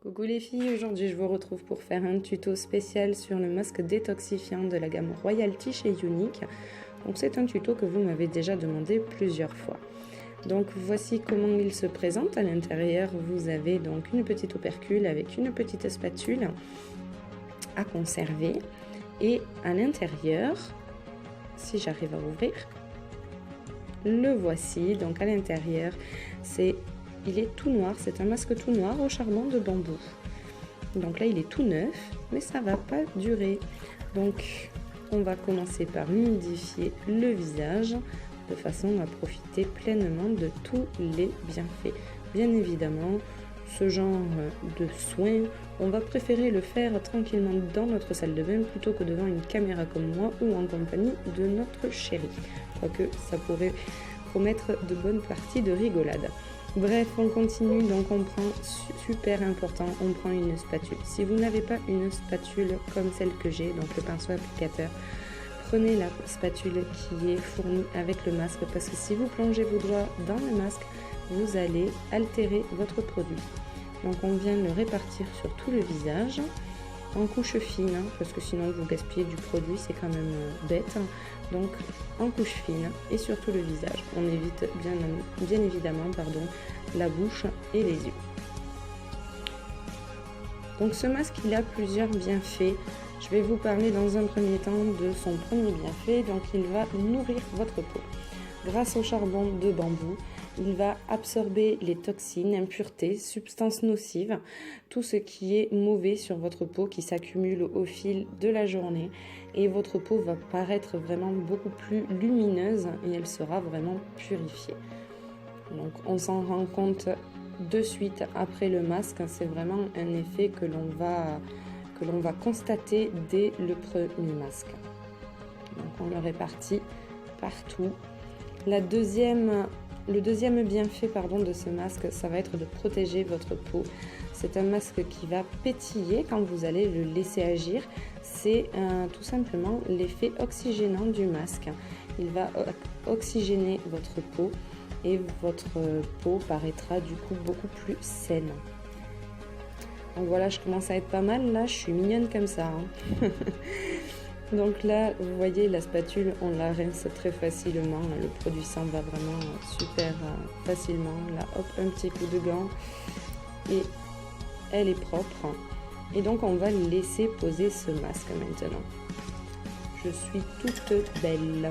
Coucou les filles, aujourd'hui je vous retrouve pour faire un tuto spécial sur le masque détoxifiant de la gamme Royalty chez Younique. Donc c'est un tuto que vous m'avez déjà demandé plusieurs fois. Donc voici comment il se présente. À l'intérieur vous avez donc une petite opercule avec une petite spatule à conserver. Et à l'intérieur, si j'arrive à ouvrir, le voici. Donc à l'intérieur il est tout noir, c'est un masque tout noir au charbon de bambou. Donc là il est tout neuf, mais ça va pas durer. Donc on va commencer par humidifier le visage de façon à profiter pleinement de tous les bienfaits. Bien évidemment, ce genre de soins, on va préférer le faire tranquillement dans notre salle de bain plutôt que devant une caméra comme moi ou en compagnie de notre chéri. Quoique ça pourrait promettre de bonnes parties de rigolade. Bref, on continue, donc on prend, super important, on prend une spatule. Si vous n'avez pas une spatule comme celle que j'ai, donc le pinceau applicateur, prenez la spatule qui est fournie avec le masque, parce que si vous plongez vos doigts dans le masque, vous allez altérer votre produit. Donc on vient le répartir sur tout le visage, en couche fine, parce que sinon vous gaspillez du produit, c'est quand même bête. Donc en couche fine et sur tout le visage. On évite bien évidemment la bouche et les yeux. Donc ce masque il a plusieurs bienfaits. Je vais vous parler dans un premier temps de son premier bienfait. Donc il va nourrir votre peau. Grâce au charbon de bambou, il va absorber les toxines, impuretés, substances nocives, tout ce qui est mauvais sur votre peau qui s'accumule au fil de la journée, et votre peau va paraître vraiment beaucoup plus lumineuse et elle sera vraiment purifiée. Donc on s'en rend compte de suite après le masque, c'est vraiment un effet que l'on va constater dès le premier masque. Donc on le répartit partout. Le deuxième bienfait de ce masque, ça va être de protéger votre peau. C'est un masque qui va pétiller quand vous allez le laisser agir. C'est tout simplement l'effet oxygénant du masque. Il va oxygéner votre peau et votre peau paraîtra du coup beaucoup plus saine. Donc voilà, je commence à être pas mal là, je suis mignonne comme ça. Donc là, vous voyez, la spatule, on la rince très facilement. Le produit s'en va vraiment super facilement. Là, hop, un petit coup de gant et elle est propre. Et donc, on va laisser poser ce masque maintenant. Je suis toute belle.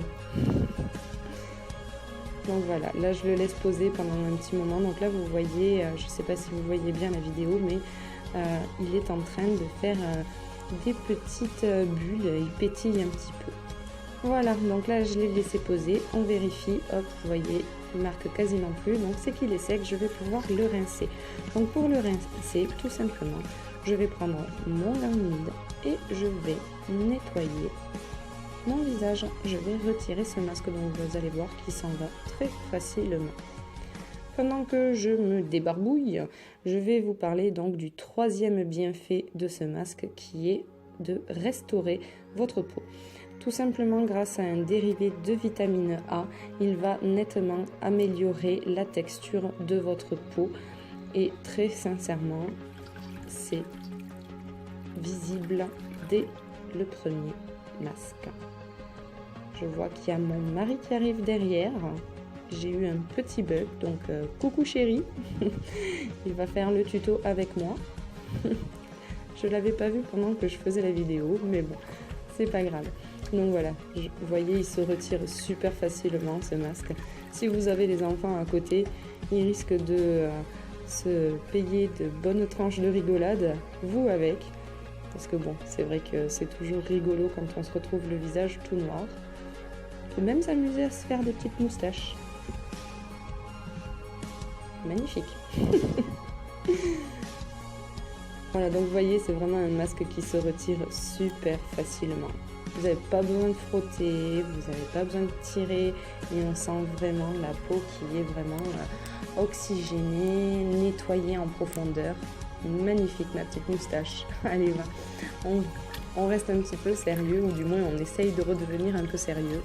Donc voilà, là, je le laisse poser pendant un petit moment. Donc là, vous voyez, je ne sais pas si vous voyez bien la vidéo, mais il est en train de faire... des petites bulles, il pétille un petit peu. Voilà, donc là je l'ai laissé poser, on vérifie, hop, vous voyez, il marque quasiment plus, donc c'est qu'il est sec, je vais pouvoir le rincer. Donc pour le rincer, tout simplement, je vais prendre mon gant humide et je vais nettoyer mon visage. Je vais retirer ce masque dont vous allez voir qui s'en va très facilement. Pendant que je me débarbouille, je vais vous parler donc du troisième bienfait de ce masque qui est de restaurer votre peau. Tout simplement grâce à un dérivé de vitamine A, il va nettement améliorer la texture de votre peau et très sincèrement, c'est visible dès le premier masque. Je vois qu'il y a mon mari qui arrive derrière. J'ai eu un petit bug, donc coucou chéri, il va faire le tuto avec moi. Je l'avais pas vu pendant que je faisais la vidéo, mais bon, c'est pas grave. Donc voilà, vous voyez, il se retire super facilement ce masque. Si vous avez des enfants à côté, ils risquent de se payer de bonnes tranches de rigolade, vous avec. Parce que bon, c'est vrai que c'est toujours rigolo quand on se retrouve le visage tout noir. On peut même s'amuser à se faire des petites moustaches. Magnifique. Voilà, donc vous voyez, c'est vraiment un masque qui se retire super facilement. Vous n'avez pas besoin de frotter, vous n'avez pas besoin de tirer, et on sent vraiment la peau qui est vraiment oxygénée, nettoyée en profondeur. Magnifique ma petite moustache. Allez, va. On reste un petit peu sérieux, ou du moins on essaye de redevenir un peu sérieux.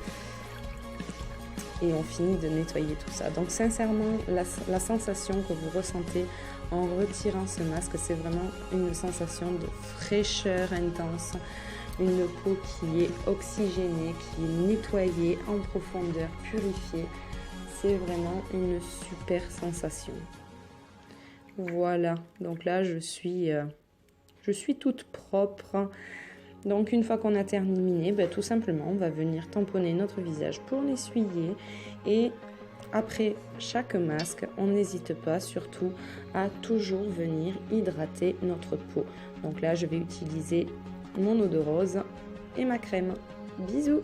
Et on finit de nettoyer tout ça. Donc sincèrement, la sensation que vous ressentez en retirant ce masque, c'est vraiment une sensation de fraîcheur intense, une peau qui est oxygénée, qui est nettoyée en profondeur, purifiée. C'est vraiment une super sensation. Voilà, donc là je suis toute propre. Donc une fois qu'on a terminé, tout simplement on va venir tamponner notre visage pour l'essuyer. Et après chaque masque, on n'hésite pas surtout à toujours venir hydrater notre peau. Donc là je vais utiliser mon eau de rose et ma crème. Bisous!